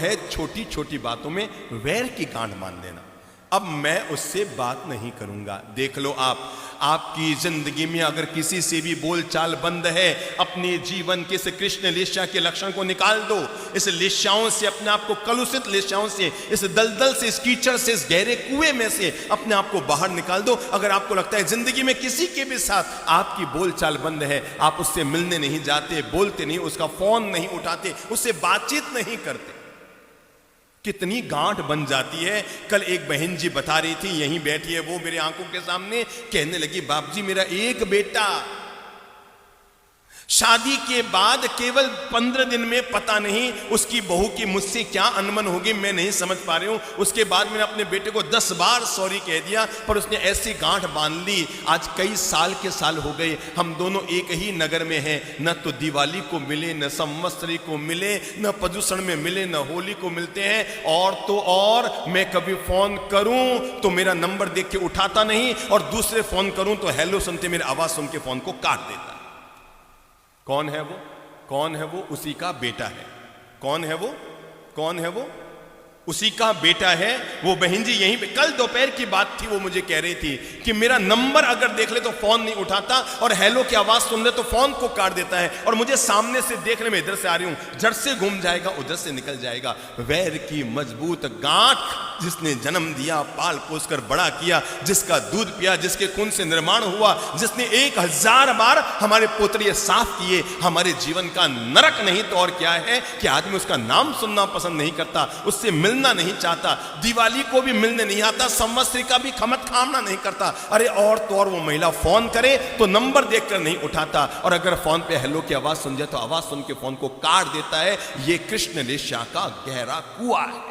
है छोटी छोटी बातों में वैर की गांठ बांध देना। अब मैं उससे बात नहीं करूंगा। देख लो आपकी जिंदगी में अगर किसी से भी बोलचाल बंद है, अपने जीवन के इस कृष्ण लिस्या के लक्षण को निकाल दो। इस लिस्याओं से, अपने आप को कलुषित लिस्याओं से, इस दलदल से, इस कीचड़ से, इस गहरे कुएं में से अपने आप को बाहर निकाल दो। अगर आपको लगता है जिंदगी में किसी के भी साथ आपकी बोलचाल बंद है, आप उससे मिलने नहीं जाते, बोलते नहीं, उसका फोन नहीं उठाते, उससे बातचीत नहीं करते, कितनी गांठ बन जाती है। कल एक बहन जी बता रही थी, यहीं बैठी है वो मेरे आंखों के सामने, कहने लगी बाप जी मेरा एक बेटा शादी के बाद केवल 15 दिन में पता नहीं उसकी बहू की मुझसे क्या अनबन होगी, मैं नहीं समझ पा रही हूं। उसके बाद मैंने अपने बेटे को 10 बार सॉरी कह दिया, पर उसने ऐसी गांठ बांध ली। आज कई साल के साल हो गए, हम दोनों एक ही नगर में हैं, न तो दिवाली को मिले, न संवत्सरी को मिले, न प्रदूषण में मिले, न होली को मिलते हैं। और तो और मैं कभी फोन करूं तो मेरा नंबर देख के उठाता नहीं, और दूसरे फोन करूं तो हेलो सुनते मेरी आवाज सुन के फोन को काट देता। कौन है वो? कौन है वो? उसी का बेटा है। कौन है वो? कौन है वो? उसी का बेटा है। वो बहन जी यहीं पे, कल दोपहर की बात थी, वो मुझे कह रही थी कि मेरा नंबर अगर देख ले तो फोन नहीं उठाता, और हेलो की आवाज सुन ले तो फोन को काट देता है, और मुझे सामने से देख ले, मैं इधर से आ रही हूं, झट से घूम जाएगा, उधर से निकल जाएगा। वैर की मजबूत गांठ, जिसने जन्म दिया, पाल पोस कर बड़ा किया, जिसका दूध पिया, जिसके खून से निर्माण हुआ, जिसने 1000 बार हमारे पोतरिये साफ किए, हमारे जीवन का नरक नहीं तो और क्या है कि आदमी उसका नाम सुनना पसंद नहीं करता, उससे मिलना नहीं चाहता, दिवाली को भी मिलने नहीं आता, संवत्सरी का भी खमत खामना नहीं करता। अरे और तो और वो महिला फोन करे तो नंबर देखकर नहीं उठाता, और अगर फोन पे हेलो की आवाज सुन जाए तो आवाज सुन के फोन को काट देता है। ये कृष्ण लिस्या का गहरा कुआं है।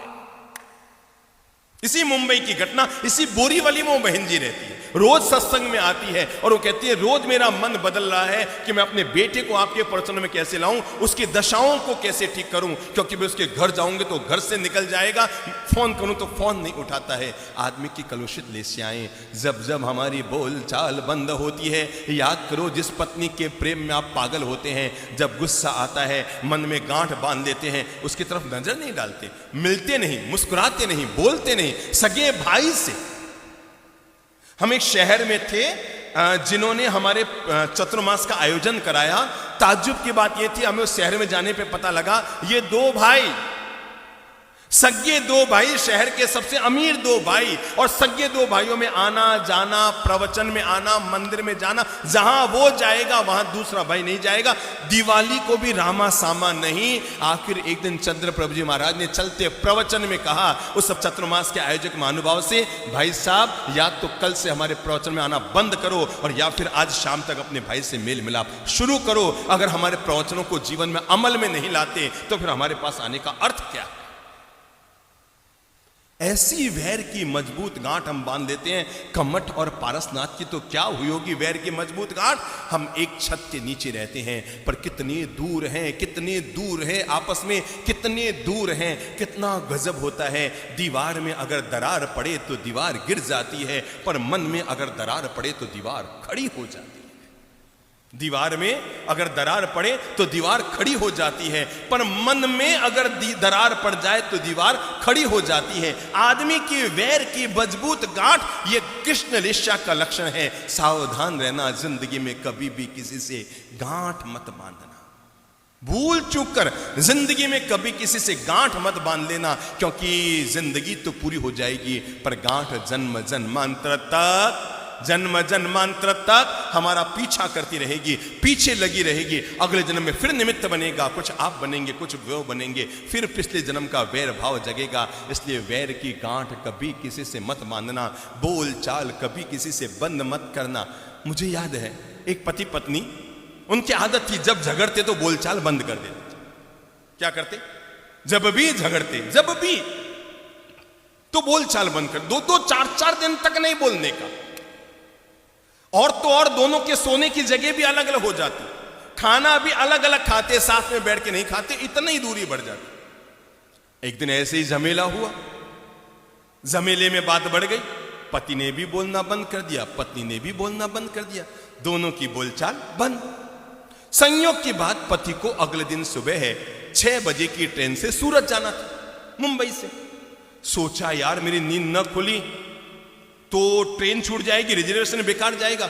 इसी मुंबई की घटना, इसी बोरीवली में वो बहन जी रहती है, रोज सत्संग में आती है, और वो कहती है रोज मेरा मन बदल रहा है कि मैं अपने बेटे को आपके प्रवचन में कैसे लाऊं, उसकी दशाओं को कैसे ठीक करूं, क्योंकि मैं उसके घर जाऊंगे तो घर से निकल जाएगा, फोन करूं तो फोन नहीं उठाता है। आदमी की कलुषित लिस्याएं, जब जब हमारी बोलचाल बंद होती है, याद करो जिस पत्नी के प्रेम में आप पागल होते हैं, जब गुस्सा आता है, मन में गांठ बांध लेते हैं, उसकी तरफ नजर नहीं डालते, मिलते नहीं, मुस्कुराते नहीं, बोलते नहीं। सगे भाई से, हम एक शहर में थे जिन्होंने हमारे चतुर्मास का आयोजन कराया। ताज्जुब की बात यह थी, हमें उस शहर में जाने पे पता लगा ये 2 भाई, सगे 2 भाई, शहर के सबसे अमीर 2 भाई, और सगे 2 भाइयों में आना जाना, प्रवचन में आना, मंदिर में जाना, जहां वो जाएगा वहां दूसरा भाई नहीं जाएगा। दिवाली को भी रामा सामा नहीं। आखिर एक दिन चंद्र प्रभु जी महाराज ने चलते प्रवचन में कहा उस चतुर्मास के आयोजक महानुभाव से, भाई साहब या तो कल से हमारे प्रवचन में आना बंद करो, और या फिर आज शाम तक अपने भाई से मेल मिलाप शुरू करो। अगर हमारे प्रवचनों को जीवन में अमल में नहीं लाते तो फिर हमारे पास आने का अर्थ क्या है? ऐसी वैर की मजबूत गांठ हम बांध लेते हैं। कमठ और पारसनाथ की तो क्या हुई होगी वैर की मजबूत गांठ। हम एक छत के नीचे रहते हैं, पर कितने दूर हैं, कितने दूर हैं आपस में, कितने दूर हैं। कितना गजब होता है। दीवार में अगर दरार पड़े तो दीवार गिर जाती है, पर मन में अगर दरार पड़े तो दीवार खड़ी हो जाती है। दीवार में अगर दरार पड़े तो दीवार खड़ी हो जाती है, पर मन में अगर दरार पड़ जाए तो दीवार खड़ी हो जाती है। आदमी की वैर की मजबूत गांठ ये कृष्ण लिस्या का लक्षण है। सावधान रहना, जिंदगी में कभी भी किसी से गांठ मत बांधना। भूल चूक कर जिंदगी में कभी किसी से गांठ मत बांध लेना, क्योंकि जिंदगी तो पूरी हो जाएगी, पर गांठ जन्म जन्मांतर तक, जन्म जन्मांतर तक हमारा पीछा करती रहेगी, पीछे लगी रहेगी। अगले जन्म में फिर निमित्त बनेगा, कुछ आप बनेंगे, कुछ वो बनेंगे, फिर पिछले जन्म का वैर भाव जगेगा। इसलिए वैर की गांठ कभी किसी से मत बांधना, बोल चाल कभी किसी से बंद मत करना। मुझे याद है एक पति पत्नी, उनकी आदत थी जब झगड़ते तो बोलचाल बंद कर देते। क्या करते? जब भी झगड़ते, जब भी तो बोलचाल बंद कर, 2-2 4-4 दिन तक नहीं बोलने का। और तो और दोनों के सोने की जगह भी अलग अलग हो जाती, खाना भी अलग अलग खाते, साथ में बैठ के नहीं खाते, इतनी दूरी बढ़ जाती। एक दिन ऐसे ही झमेला हुआ, झमेले में बात बढ़ गई, पति ने भी बोलना बंद कर दिया, पत्नी ने भी बोलना बंद कर दिया, दोनों की बोलचाल बंद। संयोग की बात, पति को अगले दिन सुबह है 6 बजे की ट्रेन से सूरत जाना था। मुंबई से। सोचा यार मेरी नींद न खुली तो ट्रेन छूट जाएगी, रिजर्वेशन बेकार जाएगा,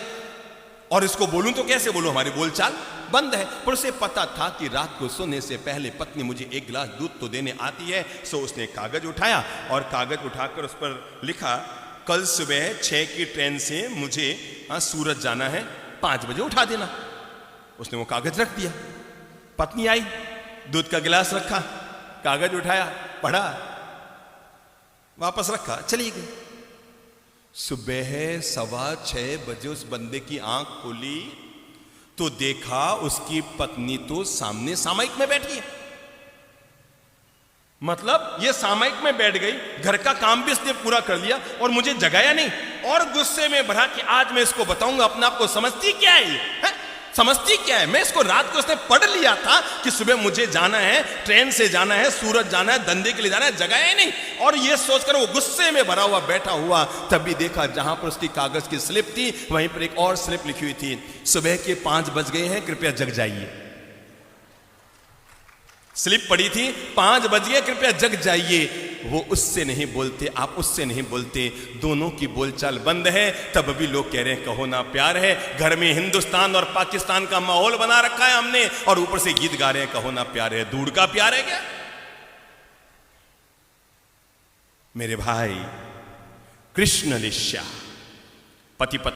और इसको बोलूं तो कैसे बोलूं, हमारी बोलचाल बंद है। पर उसे पता था कि रात को सोने से पहले पत्नी मुझे एक गिलास दूध तो देने आती है। सो उसने कागज उठाया और कागज उठाकर उस पर लिखा, कल सुबह 6 की ट्रेन से मुझे सूरत जाना है, 5 बजे उठा देना। उसने वो कागज रख दिया। पत्नी आई, दूध का गिलास रखा, कागज उठाया, पढ़ा, वापस रखा, चली गई। सुबह 6:15 बजे उस बंदे की आंख खोली तो देखा उसकी पत्नी तो सामने सामयिक में बैठी है। मतलब ये सामयिक में बैठ गई, घर का काम भी इसने पूरा कर लिया और मुझे जगाया नहीं, और गुस्से में भरा कि आज मैं इसको बताऊंगा अपने आप को। समझती क्या है ये, है? समझती क्या है? मैं इसको रात को उसने पढ़ लिया था कि सुबह मुझे जाना है, ट्रेन से जाना है, सूरत जाना है, धंधे के लिए जाना है, जगाया ही नहीं। और ये सोचकर वो गुस्से में भरा हुआ बैठा हुआ, तभी देखा जहां पर उसकी कागज की स्लिप थी वहीं पर एक और स्लिप लिखी हुई थी, सुबह के 5 बज गए हैं, कृपया जग जाइए। स्लिप पड़ी थी, 5 बज गए, कृपया जग जाइए। वो उससे नहीं बोलते, आप उससे नहीं बोलते, दोनों की बोलचाल बंद है। तब भी लोग कह रहे हैं कहो ना प्यार है। घर में हिंदुस्तान और पाकिस्तान का माहौल बना रखा है हमने, और ऊपर से गीत गा रहे हैं कहो ना प्यार है। दूर का प्यार है क्या मेरे भाई? कृष्ण लिस्या पति पत्नी